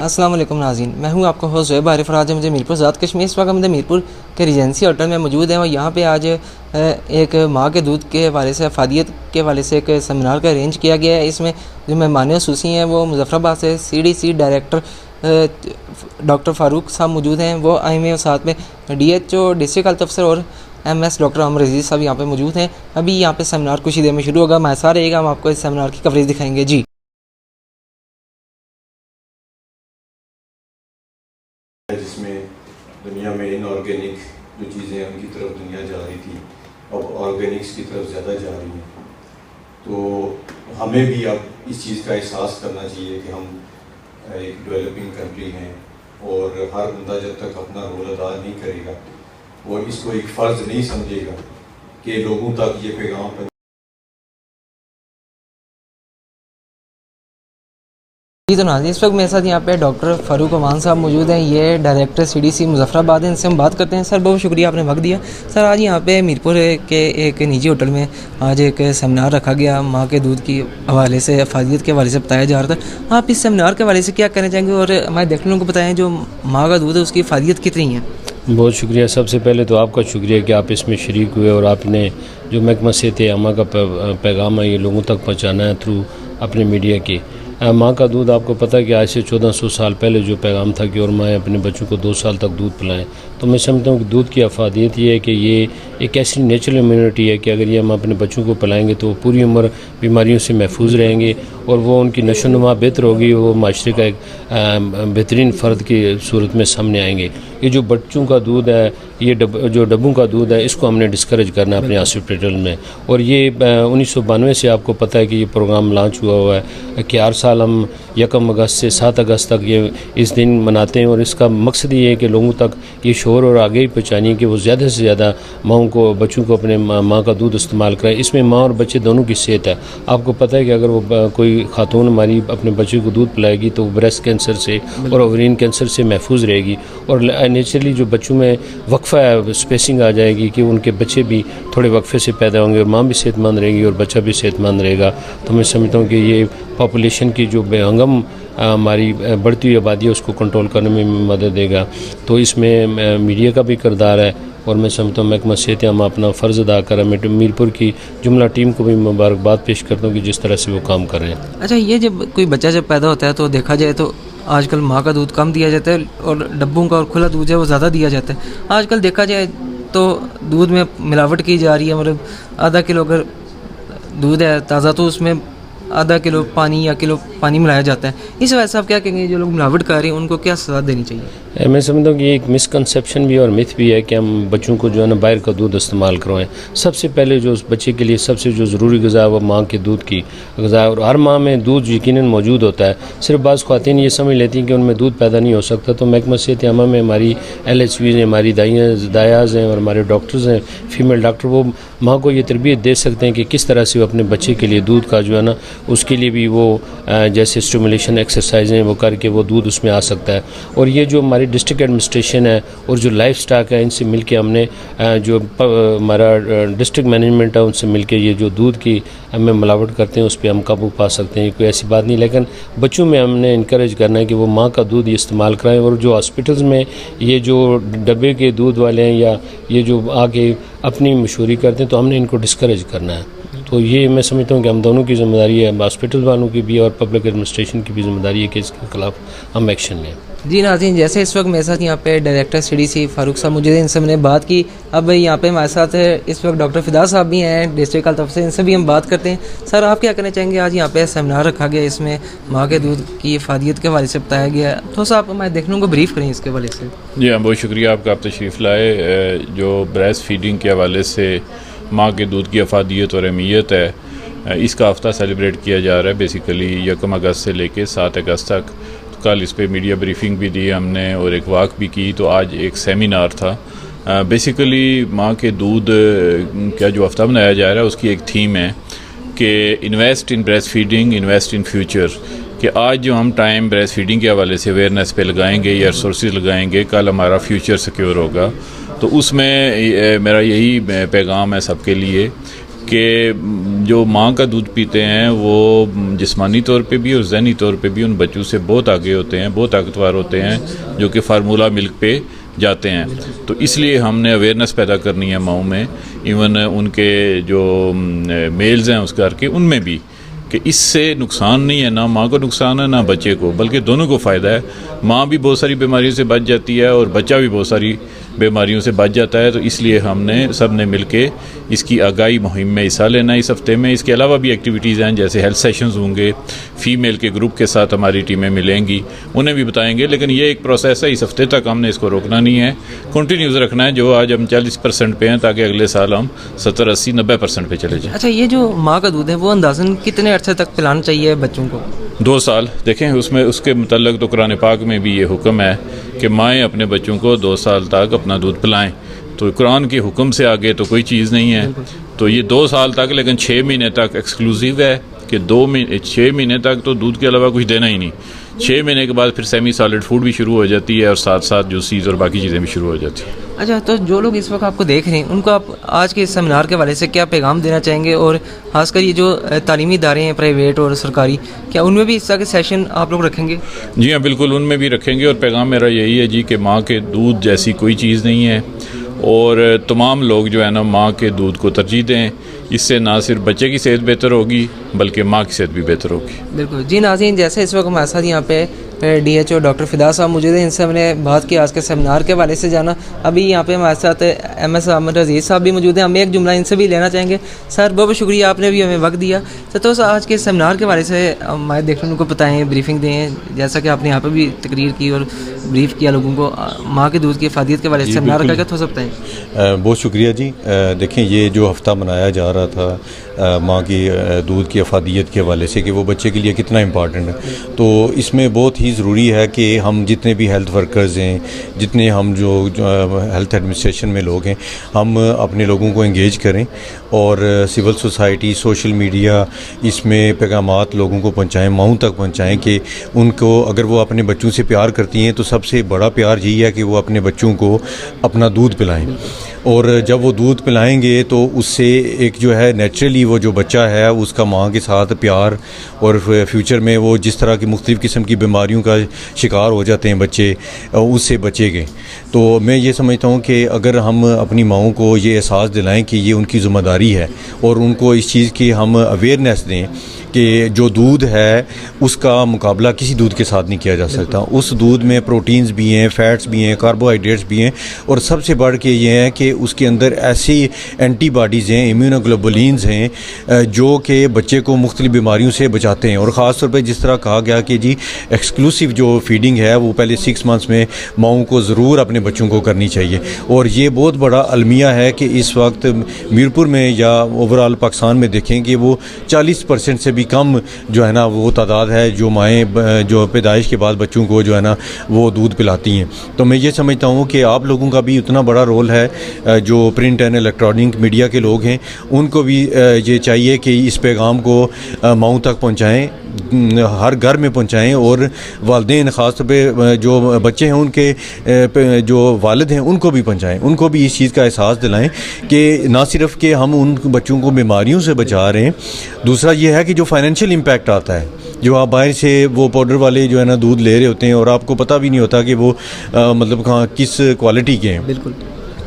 अस्सलाम वालेकुम नाज़रीन, मैं हूं आपका होस्ट ज़ुहैब आरिफ। आज मुझे मीरपुर ज़ात कश्मीर इस वक्त मुझे मीरपुर के रिजेंसी होटल में मौजूद हैं और यहाँ पे आज एक माँ के दूध के हवाले से अफादियत के हवाले से एक सेमिनार का अरेंज किया गया है। इसमें जो मेहमान खसूसी हैं वो मुज़फ़्फ़राबाद से CDC डायरेक्टर डॉक्टर फ़ारूक साहब मौजूद हैं, वो आए हुए हैं। साथ में DHO डिस्ट्रिक्ट हेल्थ अफसर और MS डॉक्टर अमर अजीज़ साहब यहाँ पे मौजूद हैं। अभी यहाँ पे सेमिनार कुछ ही देर में शुरू होगा। हमारे साथ रहेगा, हम आपको इस सेमिनार की कवरेज दिखाएंगे। जी जिसमें दुनिया में इनऑर्गेनिक जो चीज़ें हैं उनकी तरफ दुनिया जा रही थी, अब ऑर्गेनिक्स की तरफ ज़्यादा जा रही हैं। तो हमें भी अब इस चीज़ का एहसास करना चाहिए कि हम एक डेवलपिंग कंट्री हैं और हर बंदा जब तक अपना रोल अदा नहीं करेगा और इसको एक फ़र्ज़ नहीं समझेगा कि लोगों तक ये पैगाम जी। तो नाज़रीन, इस वक्त मेरे साथ यहाँ पे डॉक्टर फ़ारूक अमान साहब मौजूद हैं, ये डायरेक्टर CDC मुज़फ़्फ़राबाद हैं। इनसे हम बात करते हैं। सर, बहुत शुक्रिया आपने वक्त दिया। सर, आज यहाँ पे मीरपुर के एक निजी होटल में आज एक सेमिनार रखा गया, माँ के दूध की हवाले से, अफादियत के हवाले से बताया जा रहा था। आप इस सेमिनार के हवाले से क्या कहना चाहेंगे और हमारे देखने वालों को बताएँ जो माँ का दूध है उसकी अफादियत कितनी है? बहुत शुक्रिया। सबसे पहले तो आपका शुक्रिया कि आप इसमें शरीक हुए और आपने जो महकमा सेहत आमा का पैगाम है ये लोगों तक पहुँचाना है थ्रू अपने मीडिया की। माँ का दूध, आपको पता है कि आज से 1400 साल पहले जो पैगाम था कि और माएँ अपने बच्चों को 2 साल तक दूध पिलाएं, तो मैं समझता हूँ कि दूध की अफादियत ये है कि ये एक ऐसी नेचुरल इम्यूनिटी है कि अगर ये हम अपने बच्चों को पिलाएंगे तो पूरी उम्र बीमारियों से महफूज रहेंगे और वो उनकी नशोनुमा बेहतर होगी, वो माशरे का एक बेहतरीन फ़र्द की सूरत में सामने आएंगे। ये जो बच्चों का दूध है, ये जो डब्बों का दूध है, इसको हमने डिस्करेज करना है अपने हॉस्पिटल में। और ये 1992 से आपको पता है कि ये प्रोग्राम लॉन्च हुआ है कि हर साल हम 1 अगस्त से 7 अगस्त तक ये इस दिन मनाते हैं और इसका मकसद ये है कि लोगों तक ये शोर और आगे ही पहुँचानी कि वो ज़्यादा से ज़्यादा माँओं को, बच्चों को अपने माँ का दूध इस्तेमाल करें। इसमें माँ और बच्चे दोनों की सेहत है। आपको पता है कि अगर वो कोई खातून हमारी अपने बच्चे को दूध पिलाएगी तो ब्रेस्ट कैंसर से और ओवरिन कैंसर से महफूज रहेगी और नेचुरली जो बच्चों में वक्फा है, स्पेसिंग आ जाएगी कि उनके बच्चे भी थोड़े वक्फे से पैदा होंगे और माँ भी सेहतमंद रहेगी और बच्चा भी सेहतमंद रहेगा। तो मैं समझता हूँ कि ये पॉपुलेशन की जो बेहंगम हमारी बढ़ती हुई आबादी है उसको कंट्रोल करने में मदद देगा। तो इसमें मीडिया का भी किरदार है और मैं समझता हूँ महकमा सेहत हम अपना फ़र्ज़ अदा कर रहे हैं। मीरपुर की जुमला टीम को भी मुबारकबाद पेश करता हूँ कि जिस तरह से वो काम कर रहे हैं। अच्छा, ये जब कोई बच्चा जब पैदा होता है तो देखा जाए तो आजकल माँ का दूध कम दिया जाता है और डब्बों का और खुला दूध है वो ज़्यादा दिया जाता है। आजकल देखा जाए तो दूध में मिलावट की जा रही है, मतलब आधा किलो अगर दूध है ताज़ा तो उसमें आधा किलो पानी या किलो पानी मिलाया जाता है। इस वजह से आप क्या कहेंगे, जो लोग मिलावट कर रहे हैं उनको क्या सज़ा देनी चाहिए? मैं समझता हूँ कि एक मिसकंसेप्शन भी और मिथ भी है कि हम बच्चों को जो है ना बाहर का दूध इस्तेमाल करवाएं। सबसे पहले जो उस बच्चे के लिए सबसे जो ज़रूरी ग़िज़ा है वो माँ के दूध की ग़िज़ा है और हर माँ में दूध यकीनन मौजूद होता है। सिर्फ बाज़ ख़वातीन ये समझ लेती हैं कि उनमें दूध पैदा नहीं हो सकता। तो महकमा सेहत आमा में हमारी LHVs हैं, हमारी दायाज़ हैं और हमारे डॉक्टर्स हैं, फीमेल डॉक्टर, वो माँ को ये तरबियत दे सकते हैं कि किस तरह से वो अपने बच्चे के लिए दूध का जो है ना उसके लिए भी वो जैसे स्टिमुलेशन एक्सरसाइजें वो करके वो दूध उसमें आ सकता है। और ये जो हमारी डिस्ट्रिक्ट एडमिनिस्ट्रेशन है और जो लाइफ स्टॉक है, इनसे मिलके हमने जो हमारा डिस्ट्रिक्ट मैनेजमेंट है उनसे मिलके ये जो दूध की हमें मिलावट करते हैं उस पर हम काबू पा सकते हैं। कोई ऐसी बात नहीं, लेकिन बच्चों में हमने इनकरेज करना है कि वो माँ का दूध इस्तेमाल कराएं। और जो हॉस्पिटल्स में ये जो डब्बे के दूध वाले हैं या ये जो आगे अपनी मशहूरी करते हैं तो हमने इनको डिस्करेज करना है। तो ये मैं समझता हूँ कि हम दोनों की जिम्मेदारी है, हॉस्पिटल वालों की भी और पब्लिक एडमिनिस्ट्रेशन की भी जिम्मेदारी है कि इसके खिलाफ हम एक्शन लें। जी नाज़रीन, जैसे इस वक्त मेरे साथ यहाँ पे डायरेक्टर CDC फ़ारूक साहब मौजूद हैं, इनसे हमने बात की। अब यहाँ पे हमारे साथ इस वक्त डॉक्टर फिदा साहब भी हैं डिस्ट्रिक्ट हेल्थ अफसर, इनसे भी हम बात करते हैं। सर, आप क्या कहना चाहेंगे? आज यहाँ पे सेमिनार रखा गया, इसमें माँ के दूध की अफादियत के हवाले से बताया गया, तो सर आप हमारे देखने को ब्रीफ करें इसके हवाले से। जी हाँ, बहुत शुक्रिया आपका, आप तशरीफ़ लाए। जो ब्रेस्ट फीडिंग के हवाले से माँ के दूध की अफादियत और अहमियत है, इसका हफ्ता सेलिब्रेट किया जा रहा है बेसिकली 1 अगस्त से लेके 7 अगस्त तक। तो कल इस पे मीडिया ब्रीफिंग भी दी हमने और एक वाक भी की। तो आज एक सेमिनार था। बेसिकली माँ के दूध का जो हफ्ता मनाया जा रहा है उसकी एक थीम है कि invest in breast feeding, invest in future. कि आज जो हम टाइम ब्रेस्ट फीडिंग के हवाले से अवेयरनेस पे लगाएंगे या रिसोर्सेज लगाएंगे, कल हमारा फ्यूचर सिक्योर होगा। तो उसमें मेरा यही पैगाम है सबके लिए कि जो माँ का दूध पीते हैं वो जिस्मानी तौर पे भी और ज़हनी तौर पे भी उन बच्चों से बहुत आगे होते हैं, बहुत ताकतवर होते हैं, जो कि फार्मूला मिल्क पे जाते हैं। तो इसलिए हमने अवेयरनेस पैदा करनी है माओं में, इवन उनके जो मेल्स हैं उस घर के, उनमें भी, कि इससे नुकसान नहीं है, ना माँ को नुकसान है ना बच्चे को, बल्कि दोनों को फ़ायदा है। माँ भी बहुत सारी बीमारियों से बच जाती है और बच्चा भी बहुत सारी बीमारियों से बच जाता है। तो इसलिए हमने सब ने मिल के इसकी आगाही मुहिम में हिस्सा लेना है इस हफ्ते में। इसके अलावा भी एक्टिविटीज़ हैं, जैसे हेल्थ सेशंस होंगे, फ़ीमेल के ग्रुप के साथ हमारी टीमें मिलेंगी, उन्हें भी बताएंगे। लेकिन ये एक प्रोसेस है, इस हफ्ते तक हमने इसको रोकना नहीं है, कंटिन्यूज़ रखना है। जो आज हम 40% पे हैं, ताकि अगले साल हम 70, 80, 90% पे चले जाएँ। अच्छा, ये जो माँ का दूध है वो अंदाज़न कितने अर्से तक पिलाना चाहिए बच्चों को? 2 साल। देखें उसमें उसके मुतल्लिक़ तो कुरान पाक में भी ये हुक्म है कि माएँ अपने बच्चों को 2 साल तक अपना दूध पिलाएं। तो कुरान के हुक्म से आगे तो कोई चीज़ नहीं है। तो ये 2 साल तक, लेकिन 6 महीने तक एक्सक्लूसिव है कि 6 महीने तक तो दूध के अलावा कुछ देना ही नहीं। 6 महीने के बाद फिर सेमी सॉलिड फूड भी शुरू हो जाती है और साथ साथ जूसीज और बाकी चीज़ें भी शुरू हो जाती हैं। अच्छा, तो जो लोग इस वक्त आपको देख रहे हैं उनको आप आज के इस सेमिनार के हवाले से क्या पैगाम देना चाहेंगे? और खासकर ये जो तालीमी इदारे हैं प्राइवेट और सरकारी, क्या उनमें भी इस तरह के सेशन आप लोग रखेंगे? जी हाँ, बिल्कुल उनमें भी रखेंगे। और पैगाम मेरा यही है जी कि माँ के दूध जैसी कोई चीज़ नहीं है और तमाम लोग जो है ना माँ के दूध को तरजीह दें। इससे ना सिर्फ बच्चे की सेहत बेहतर होगी बल्कि माँ की सेहत भी बेहतर होगी। बिल्कुल जी। नाज़रीन, जैसे इस वक्त हमारे साथ यहाँ पे DHO डॉक्टर फ़िदा साहब मौजूद हैं, इनसे हमने बात की आज के सेमिनार के हवाले से जाना। अभी यहाँ पे हमारे साथ MS अहमद अजीज़ साहब भी मौजूद हैं, हम एक जुमला इनसे भी लेना चाहेंगे। सर, बहुत शुक्रिया, आपने भी हमें वक्त दिया। तो आज के सेमिनार के हवाले से हमारे देखने को बताएँ, ब्रीफिंग दें, जैसा कि आपने यहाँ पर भी तकरीर की और ब्रीफ किया लोगों को माँ के दूध की अफादियत के हवाले से सेमिनार का, क्या थोड़ा सा बताएँ? बहुत शुक्रिया जी। देखें, ये जो हफ़्ता मनाया जा रहा था माँ की दूध की अफादियत के हवाले से कि वो बच्चे के लिए कितना इम्पॉर्टेंट है, तो इसमें बहुत ही ज़रूरी है कि हम जितने भी हेल्थ वर्कर्स हैं, जितने हम जो हेल्थ एडमिनिस्ट्रेशन में लोग हैं, हम अपने लोगों को एंगेज करें और सिविल सोसाइटी, सोशल मीडिया, इसमें पैगामात लोगों को पहुँचाएँ, माँओं तक पहुँचाएँ कि उनको, अगर वो अपने बच्चों से प्यार करती हैं तो सबसे बड़ा प्यार यही है कि वो अपने बच्चों को अपना दूध पिलाएँ। और जब वो दूध पिलाएंगे तो उससे एक जो है नेचुरली वो जो बच्चा है उसका माँ के साथ प्यार, और फ्यूचर में वो जिस तरह की मुख्तलिफ़ किस्म की बीमारियों का शिकार हो जाते हैं बच्चे, उससे बचेंगे। तो मैं ये समझता हूँ कि अगर हम अपनी माँओं को ये एहसास दिलाएं कि ये उनकी ज़िम्मेदारी है और उनको इस चीज़ की हम अवेयरनेस दें कि जो दूध है उसका मुकाबला किसी दूध के साथ नहीं किया जा सकता। उस दूध में प्रोटीन्स भी हैं, फ़ैट्स भी हैं, कार्बोहाइड्रेट्स भी हैं, और सबसे बढ़ के ये है कि उसके अंदर ऐसी एंटीबॉडीज़ हैं, इम्यूनोग्लोबुलिन्स हैं जो कि बच्चे को मुख्तलिफ़ बीमारियों से बचाते हैं। और ख़ास तौर पे जिस तरह कहा गया कि जी एक्सक्लूसिव जो फीडिंग है वो पहले 6 मंथ्स में माँओं को ज़रूर अपने बच्चों को करनी चाहिए। और ये बहुत बड़ा अलमिया है कि इस वक्त मीरपुर में या ओवरऑल पाकिस्तान में देखें कि वो 40% से भी कम जो है ना वो तादाद है जो माएँ जो पैदाइश के बाद बच्चों को जो है ना वो दूध पिलाती हैं। तो मैं ये समझता हूँ कि आप लोगों का भी उतना बड़ा रोल है, जो प्रिंट एंड इलेक्ट्रॉनिक मीडिया के लोग हैं उनको भी ये चाहिए कि इस पैगाम को माँओं तक पहुँचाएँ, हर घर में पहुँचाएँ, और वालिदैन ख़ास तौर पे जो बच्चे हैं उनके जो वालिद हैं उनको भी पहुँचाएँ, उनको भी इस चीज़ का एहसास दिलाएँ कि ना सिर्फ कि हम उन बच्चों को बीमारियों से बचा रहे हैं, दूसरा ये है कि जो फाइनेंशियल इम्पैक्ट आता है, जो आप बाहर से वो पाउडर वाले जो है ना दूध ले रहे होते हैं और आपको पता भी नहीं होता कि वो मतलब कहाँ किस क्वालिटी के हैं। बिल्कुल।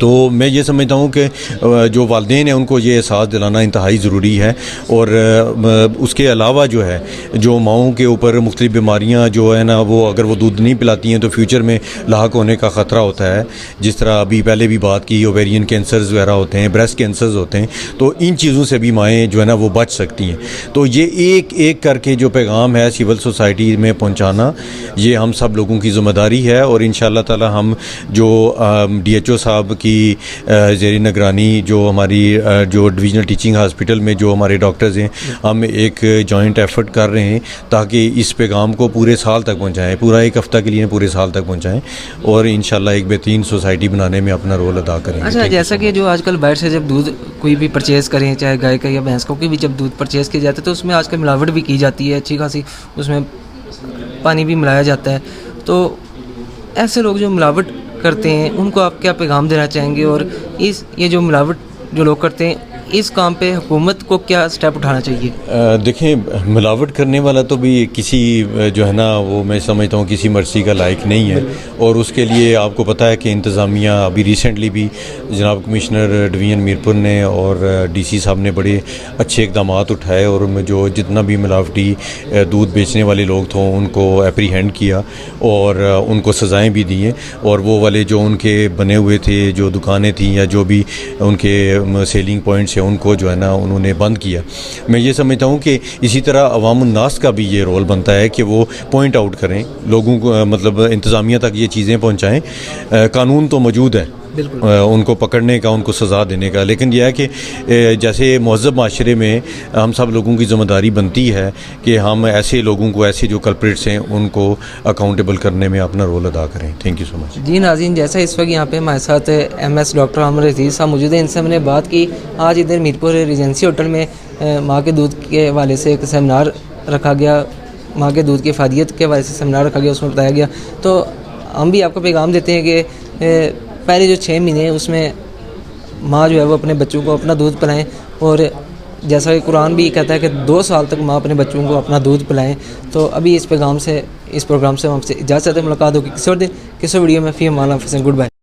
तो मैं ये समझता हूँ कि जो वालिदैन हैं उनको ये एहसास दिलाना इंतहाई ज़रूरी है। और उसके अलावा जो है जो माँओं के ऊपर मुख्तलिफ़ बीमारियाँ जो है ना वो अगर वो दूध नहीं पिलाती हैं तो फ्यूचर में लाक होने का ख़तरा होता है। जिस तरह अभी पहले भी बात की, ओवेरियन कैंसर्स वगैरह होते हैं, ब्रेस्ट कैंसर्स होते हैं, तो इन चीज़ों से भी माएँ जो है ना वो बच सकती हैं। तो ये एक एक करके जो पैगाम है सिविल सोसाइटी में पहुँचाना, ये हम सब लोगों की ज़िम्मेदारी है। और इंशाअल्लाह ताला हम जो DHO साहब की ज़ेरी निगरानी जो हमारी जो डिवीज़नल टीचिंग हॉस्पिटल में जो हमारे डॉक्टर्स हैं, हम एक जॉइंट एफर्ट कर रहे हैं ताकि इस पैगाम को पूरे साल तक पहुंचाएं, पूरा एक हफ़्ता के लिए पूरे साल तक पहुंचाएं और इंशाल्लाह एक बेहतरीन सोसाइटी बनाने में अपना रोल अदा करेंगे। अच्छा, जैसा कि जो आजकल बाहर से जब दूध कोई भी परचेज़ करें, चाहे गाय का या भैंस का, कोई भी जब दूध परचेज़ किया जाता है तो उसमें आजकल मिलावट भी की जाती है अच्छी खासी, उसमें पानी भी मिलाया जाता है। तो ऐसे लोग जो मिलावट करते हैं उनको आप क्या पैगाम देना चाहेंगे? और ये जो मिलावट जो लोग करते हैं इस काम पे हुकूमत को क्या स्टेप उठाना चाहिए? देखें, मिलावट करने वाला तो भी किसी जो है ना वो मैं समझता हूँ किसी मर्सी का लायक नहीं है। और उसके लिए आपको पता है कि इंतज़ामिया अभी रिसेंटली भी जनाब कमिश्नर डिवीज़न मीरपुर ने और डीसी साहब ने बड़े अच्छे इकदाम उठाए और जो जितना भी मिलावटी दूध बेचने वाले लोग थे उनको एप्रीहेंड किया और उनको सज़ाएँ भी दी हैं। और वो वाले जो उनके बने हुए थे जो दुकानें थी या जो भी उनके सेलिंग पॉइंट्स हैं उनको जो है ना उन्होंने बंद किया। मैं ये समझता हूँ कि इसी तरह अवामुन नास का भी ये रोल बनता है कि वो पॉइंट आउट करें लोगों को, मतलब इंतज़ामिया तक ये चीज़ें पहुँचाएँ। कानून तो मौजूद है उनको पकड़ने का, उनको सज़ा देने का, लेकिन यह है कि जैसे महज़ब माशरे में हम सब लोगों की ज़िम्मेदारी बनती है कि हम ऐसे लोगों को, ऐसे जो कल्प्रिट्स हैं उनको अकाउंटेबल करने में अपना रोल अदा करें। Thank you so much. जी नाज़रीन, जैसा इस वक्त यहाँ पे हमारे साथ MS डॉक्टर आमिर अजीज़ साहब मौजूद हैं, इनसे हमने बात की। आज इधर मीरपुर रीजेंसी होटल में माँ के दूध के हवाले से एक सेमिनार रखा गया, माँ के दूध की अफादियत के हवाले से सेमिनार रखा गया, उसमें बताया गया। तो हम भी आपको पैगाम देते हैं कि पहले जो 6 महीने हैं उसमें माँ जो है वो अपने बच्चों को अपना दूध पिलाएं। और जैसा कि कुरान भी कहता है कि 2 साल तक माँ अपने बच्चों को अपना दूध पिलाएं। तो अभी इस प्रोग्राम से हम आपसे इजाज़त है, मुलाकात होगी किसी और दिन किसी वीडियो में। फ़ी अमान अल्लाह, गुड बाय।